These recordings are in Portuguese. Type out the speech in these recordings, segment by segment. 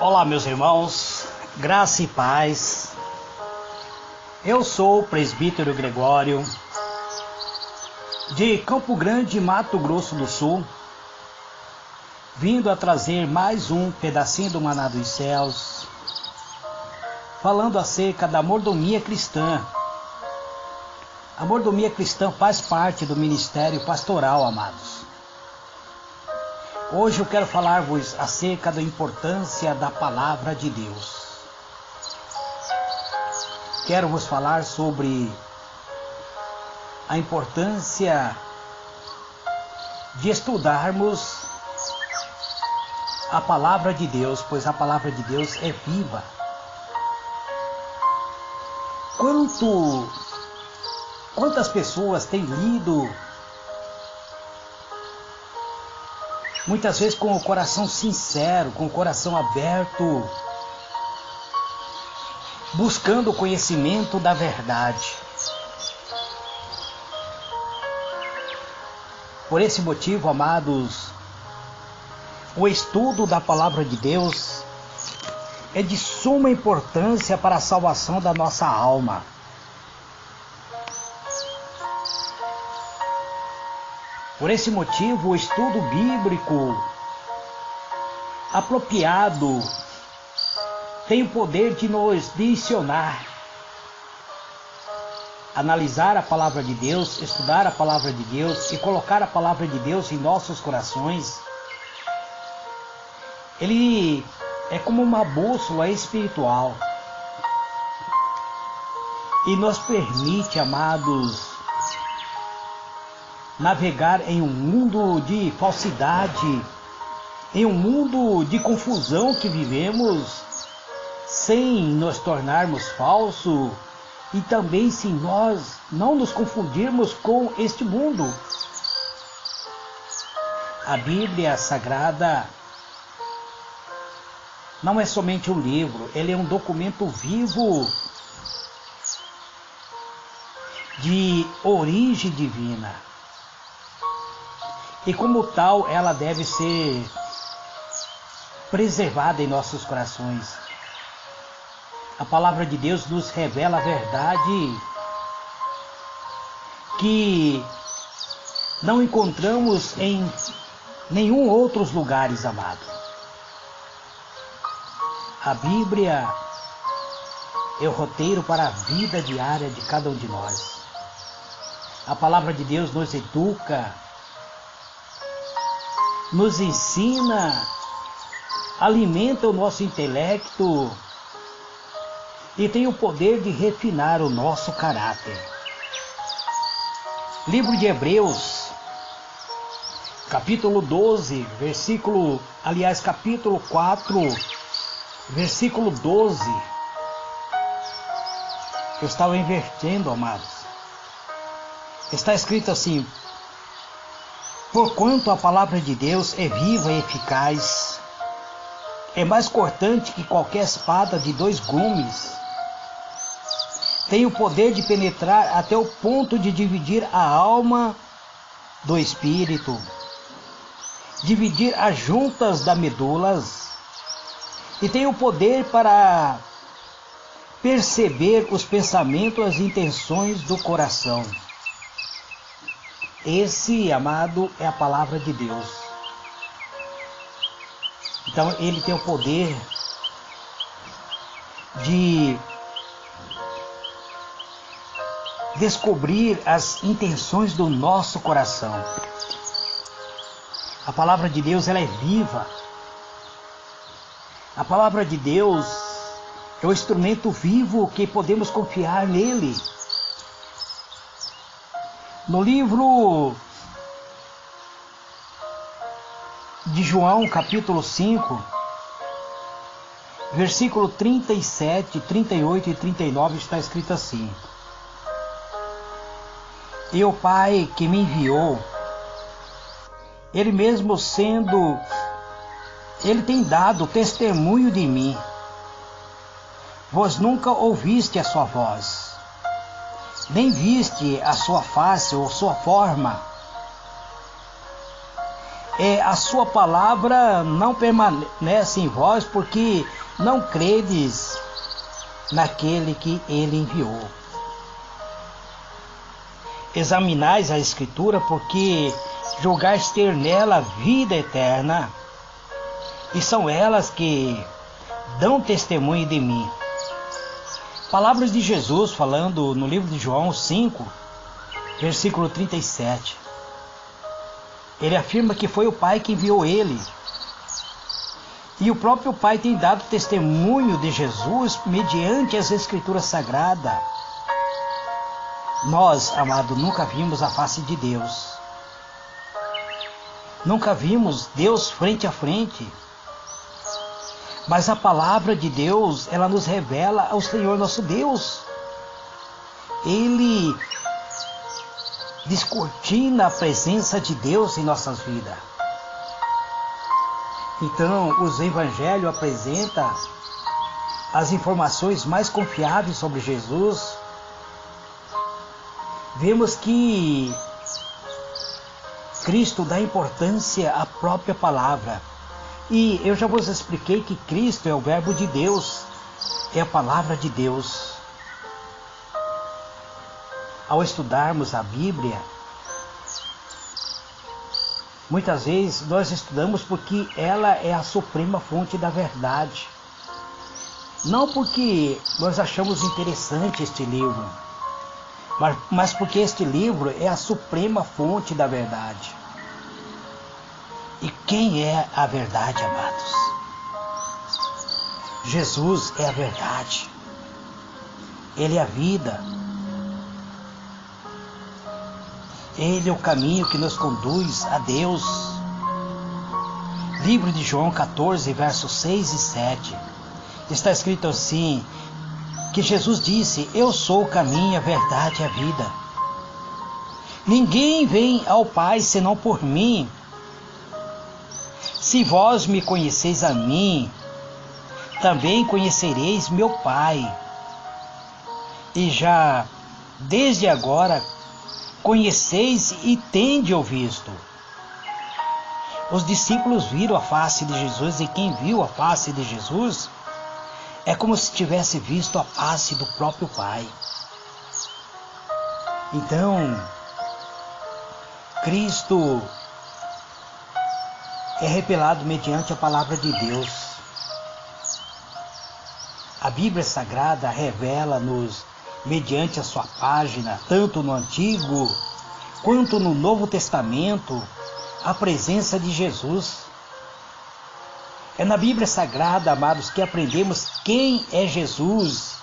Olá, meus irmãos, graça e paz. Eu sou o presbítero Gregório, de Campo Grande, Mato Grosso do Sul, vindo a trazer mais um pedacinho do maná dos céus, falando acerca da mordomia cristã. A mordomia cristã faz parte do ministério pastoral, amados. Hoje eu quero falar-vos acerca da importância da palavra de Deus. Quero vos falar sobre a importância de estudarmos a palavra de Deus, pois a palavra de Deus é viva. Quantas pessoas têm lido, muitas vezes com o coração sincero, com o coração aberto, buscando o conhecimento da verdade. Por esse motivo, amados, o estudo da palavra de Deus é de suma importância para a salvação da nossa alma. Por esse motivo, o estudo bíblico apropriado tem o poder de nos direcionar, analisar a palavra de Deus, estudar a palavra de Deus e colocar a palavra de Deus em nossos corações. Ele é como uma bússola espiritual e nos permite, amados, navegar em um mundo de falsidade, em um mundo de confusão que vivemos, sem nos tornarmos falsos e também se nós não nos confundirmos com este mundo. A Bíblia Sagrada não é somente um livro, ele é um documento vivo de origem divina. E como tal, ela deve ser preservada em nossos corações. A palavra de Deus nos revela a verdade que não encontramos em nenhum outros lugares, amado. A Bíblia é o roteiro para a vida diária de cada um de nós. A palavra de Deus nos educa, nos ensina, alimenta o nosso intelecto e tem o poder de refinar o nosso caráter. Livro de Hebreus, capítulo 12, capítulo 4, versículo 12. Eu estava invertendo, amados. Está escrito assim: porquanto a palavra de Deus é viva e eficaz, é mais cortante que qualquer espada de 2 gumes, tem o poder de penetrar até o ponto de dividir a alma do espírito, dividir as juntas das medulas, e tem o poder para perceber os pensamentos e as intenções do coração. Esse, amado, é a palavra de Deus. Então, ele tem o poder de descobrir as intenções do nosso coração. A palavra de Deus, ela é viva. A palavra de Deus é o instrumento vivo que podemos confiar nele. No livro de João, capítulo 5, versículo 37, 38 e 39, está escrito assim: e o Pai que me enviou, Ele mesmo Ele tem dado testemunho de mim. Vós nunca ouviste a sua voz, nem viste a sua face ou sua forma. a sua palavra não permanece em vós, porque não credes naquele que ele enviou. Examinais a Escritura, porque julgais ter nela vida eterna, e são elas que dão testemunho de mim. Palavras de Jesus falando no livro de João 5, versículo 37. Ele afirma que foi o Pai que enviou ele. E o próprio Pai tem dado testemunho de Jesus mediante as Escrituras Sagradas. Nós, amado, nunca vimos a face de Deus. Nunca vimos Deus frente a frente. Mas a palavra de Deus, ela nos revela ao Senhor nosso Deus. Ele descortina a presença de Deus em nossas vidas. Então, os evangelhos apresentam as informações mais confiáveis sobre Jesus. Vemos que Cristo dá importância à própria palavra. E eu já vos expliquei que Cristo é o Verbo de Deus, é a palavra de Deus. Ao estudarmos a Bíblia, muitas vezes nós estudamos porque ela é a suprema fonte da verdade. Não porque nós achamos interessante este livro, mas porque este livro é a suprema fonte da verdade. E quem é a verdade, amados? Jesus é a verdade. Ele é a vida. Ele é o caminho que nos conduz a Deus. Livro de João 14, versos 6 e 7. Está escrito assim, que Jesus disse: eu sou o caminho, a verdade e a vida. Ninguém vem ao Pai senão por mim. Se vós me conheceis a mim, também conhecereis meu Pai. E já desde agora conheceis e tende o visto. Os discípulos viram a face de Jesus, e quem viu a face de Jesus é como se tivesse visto a face do próprio Pai. Então, Cristo é revelado mediante a palavra de Deus. A Bíblia Sagrada revela-nos, mediante a sua página, tanto no Antigo quanto no Novo Testamento, a presença de Jesus. É na Bíblia Sagrada, amados, que aprendemos quem é Jesus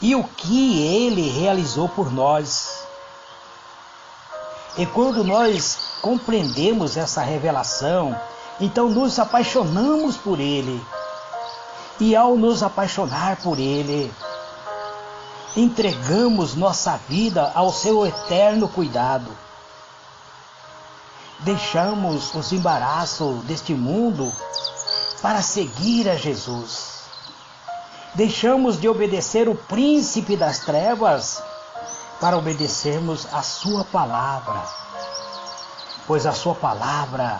e o que Ele realizou por nós. E quando nós compreendemos essa revelação, então nos apaixonamos por Ele. E ao nos apaixonar por Ele, entregamos nossa vida ao seu eterno cuidado. Deixamos os embaraços deste mundo para seguir a Jesus. Deixamos de obedecer o príncipe das trevas para obedecermos a sua palavra. Pois a sua palavra,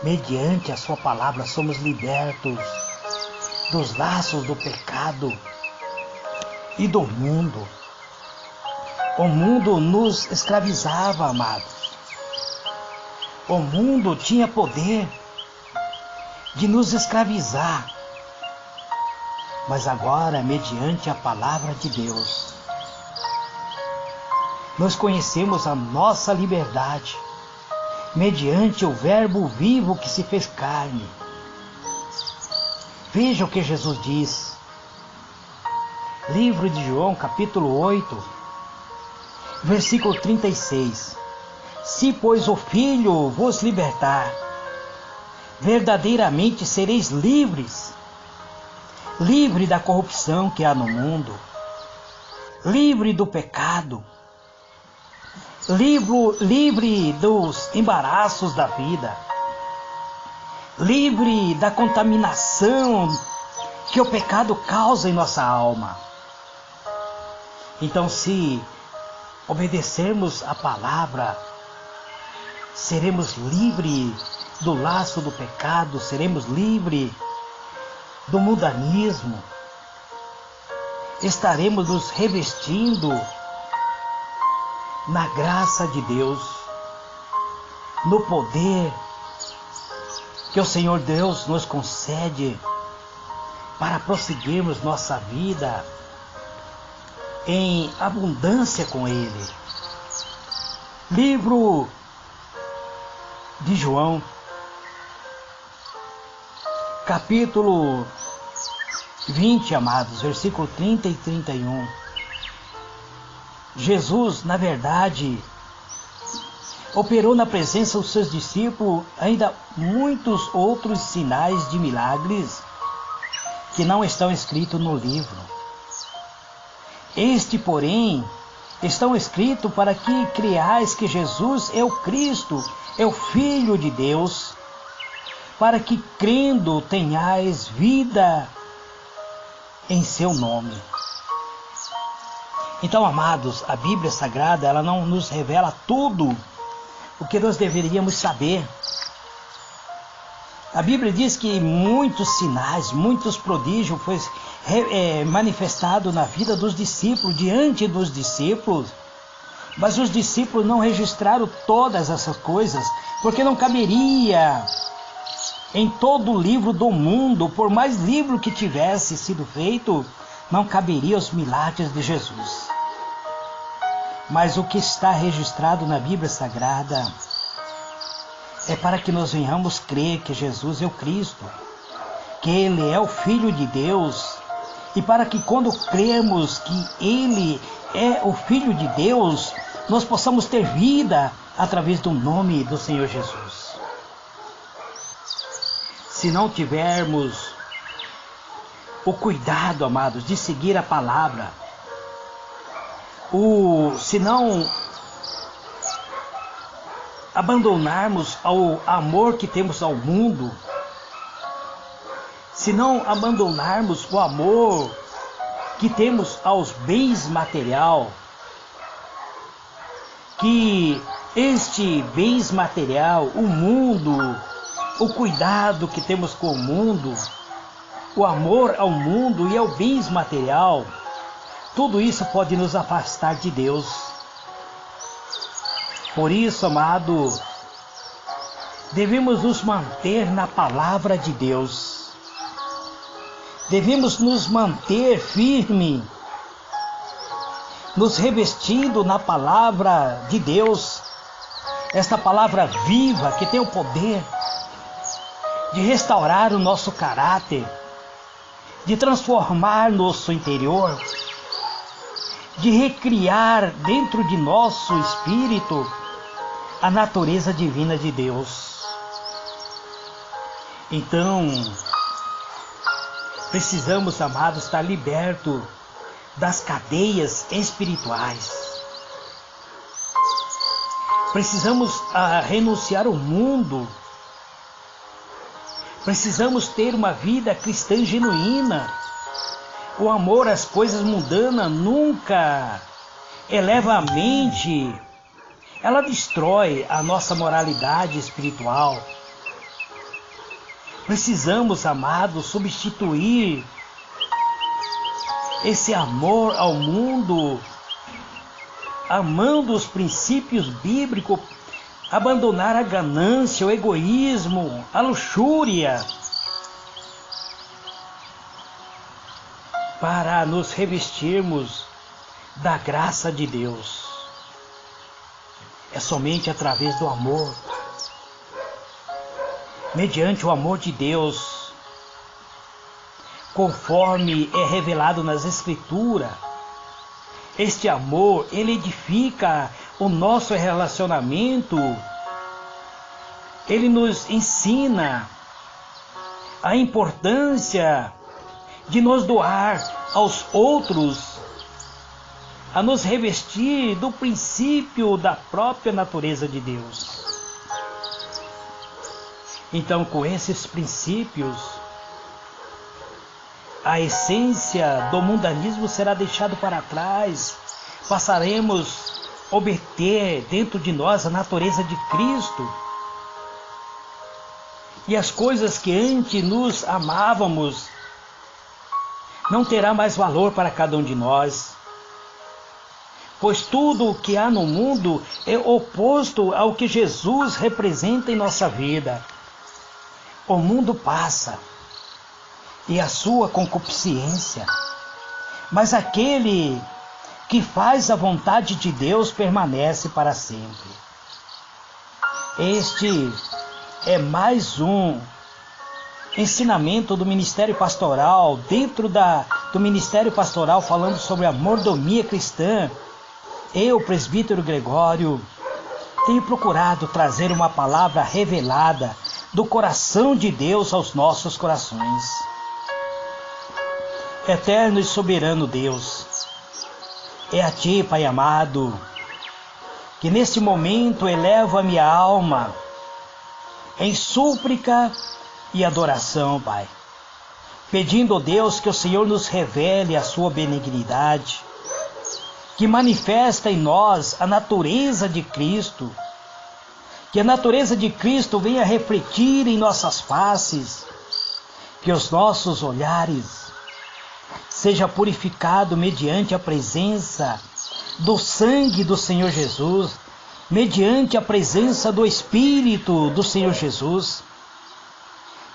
mediante a sua palavra, somos libertos dos laços do pecado e do mundo. O mundo nos escravizava, amados. O mundo tinha poder de nos escravizar. Mas agora, mediante a palavra de Deus, nós conhecemos a nossa liberdade, mediante o Verbo vivo que se fez carne. Veja o que Jesus diz. Livro de João, capítulo 8, versículo 36. Se, pois, o Filho vos libertar, verdadeiramente sereis livres. Livre da corrupção que há no mundo. Livre do pecado. Livre dos embaraços da vida. Livre da contaminação que o pecado causa em nossa alma. Então, se obedecermos a palavra, seremos livres do laço do pecado, seremos livres do mundanismo, estaremos nos revestindo na graça de Deus, no poder que o Senhor Deus nos concede para prosseguirmos nossa vida em abundância com Ele. Livro de João, capítulo 20, amados, versículo 30 e 31. Jesus, na verdade, operou na presença dos seus discípulos ainda muitos outros sinais de milagres que não estão escritos no livro. Este, porém, estão escritos para que creiais que Jesus é o Cristo, é o Filho de Deus, para que crendo tenhais vida em seu nome. Então, amados, a Bíblia Sagrada, ela não nos revela tudo o que nós deveríamos saber. A Bíblia diz que muitos sinais, muitos prodígios foi manifestado na vida dos discípulos, diante dos discípulos, mas os discípulos não registraram todas essas coisas, porque não caberia em todo o livro do mundo, por mais livro que tivesse sido feito, não caberia os milagres de Jesus. Mas o que está registrado na Bíblia Sagrada é para que nós venhamos crer que Jesus é o Cristo, que Ele é o Filho de Deus, e para que quando cremos que Ele é o Filho de Deus, nós possamos ter vida através do nome do Senhor Jesus. Se não tivermos o cuidado, amados, de seguir a palavra, se não abandonarmos o amor que temos ao mundo, se não abandonarmos o amor que temos aos bens material, que este bens material, o mundo, o cuidado que temos com o mundo, o amor ao mundo e ao bens material, tudo isso pode nos afastar de Deus. Por isso, amado, devemos nos manter na palavra de Deus. Devemos nos manter firme, nos revestindo na palavra de Deus. Esta palavra viva que tem o poder de restaurar o nosso caráter, de transformar nosso interior, de recriar dentro de nosso espírito a natureza divina de Deus. Então, precisamos, amados, estar libertos das cadeias espirituais. Precisamos renunciar ao mundo. Precisamos ter uma vida cristã genuína. O amor às coisas mundanas nunca eleva a mente. Ela destrói a nossa moralidade espiritual. Precisamos, amados, substituir esse amor ao mundo, amando os princípios bíblicos, abandonar a ganância, o egoísmo, a luxúria, para nos revestirmos da graça de Deus. É somente através do amor, mediante o amor de Deus, conforme é revelado nas Escrituras. Este amor, ele edifica o nosso relacionamento, ele nos ensina a importância de nos doar aos outros, a nos revestir do princípio da própria natureza de Deus. Então, com esses princípios, a essência do mundanismo será deixada para trás. Passaremos obter dentro de nós a natureza de Cristo. E as coisas que antes nos amávamos não terá mais valor para cada um de nós. Pois tudo o que há no mundo é oposto ao que Jesus representa em nossa vida. O mundo passa e a sua concupiscência, mas aquele que faz a vontade de Deus permanece para sempre. Este é mais um ensinamento do Ministério Pastoral, dentro do Ministério Pastoral, falando sobre a mordomia cristã. Eu, presbítero Gregório, tenho procurado trazer uma palavra revelada do coração de Deus aos nossos corações. Eterno e soberano Deus, é a Ti, Pai amado, que neste momento elevo a minha alma em súplica e adoração, Pai, pedindo, ó Deus, que o Senhor nos revele a sua benignidade, que manifesta em nós a natureza de Cristo, que a natureza de Cristo venha refletir em nossas faces, que os nossos olhares seja purificado mediante a presença do sangue do Senhor Jesus, mediante a presença do Espírito do Senhor Jesus.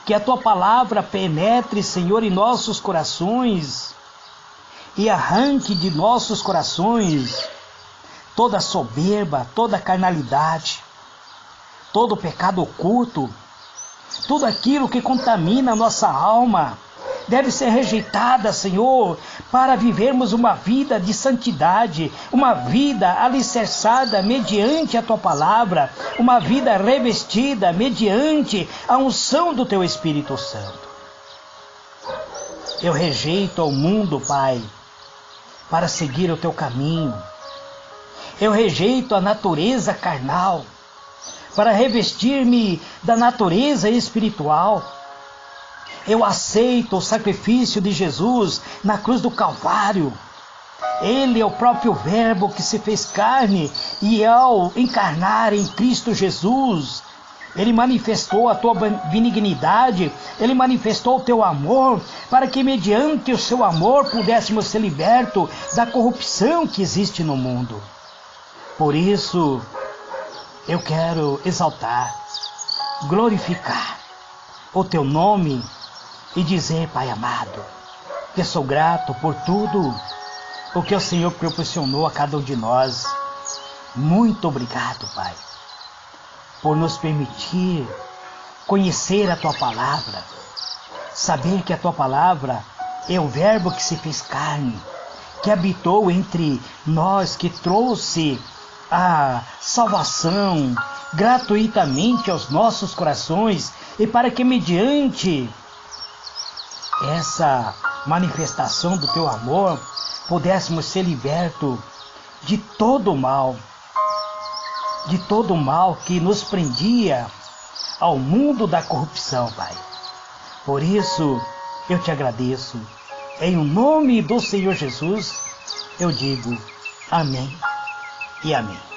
Que a Tua palavra penetre, Senhor, em nossos corações e arranque de nossos corações toda soberba, toda carnalidade, todo pecado oculto, tudo aquilo que contamina a nossa alma, deve ser rejeitada, Senhor, para vivermos uma vida de santidade, uma vida alicerçada mediante a Tua palavra, uma vida revestida mediante a unção do Teu Espírito Santo. Eu rejeito ao mundo, Pai, para seguir o Teu caminho. Eu rejeito a natureza carnal, para revestir-me da natureza espiritual. Eu aceito o sacrifício de Jesus na cruz do Calvário. Ele é o próprio Verbo que se fez carne e ao encarnar em Cristo Jesus, Ele manifestou a Tua benignidade, Ele manifestou o Teu amor, para que mediante o Seu amor pudéssemos ser libertos da corrupção que existe no mundo. Por isso, eu quero exaltar, glorificar o Teu nome e dizer, Pai amado, que sou grato por tudo o que o Senhor proporcionou a cada um de nós. Muito obrigado, Pai, por nos permitir conhecer a Tua palavra, saber que a Tua palavra é o Verbo que se fez carne, que habitou entre nós, que trouxe a salvação gratuitamente aos nossos corações, e para que mediante essa manifestação do Teu amor pudéssemos ser libertos de todo o mal que nos prendia ao mundo da corrupção, Pai. Por isso, eu Te agradeço. Em o nome do Senhor Jesus, eu digo amém e amém.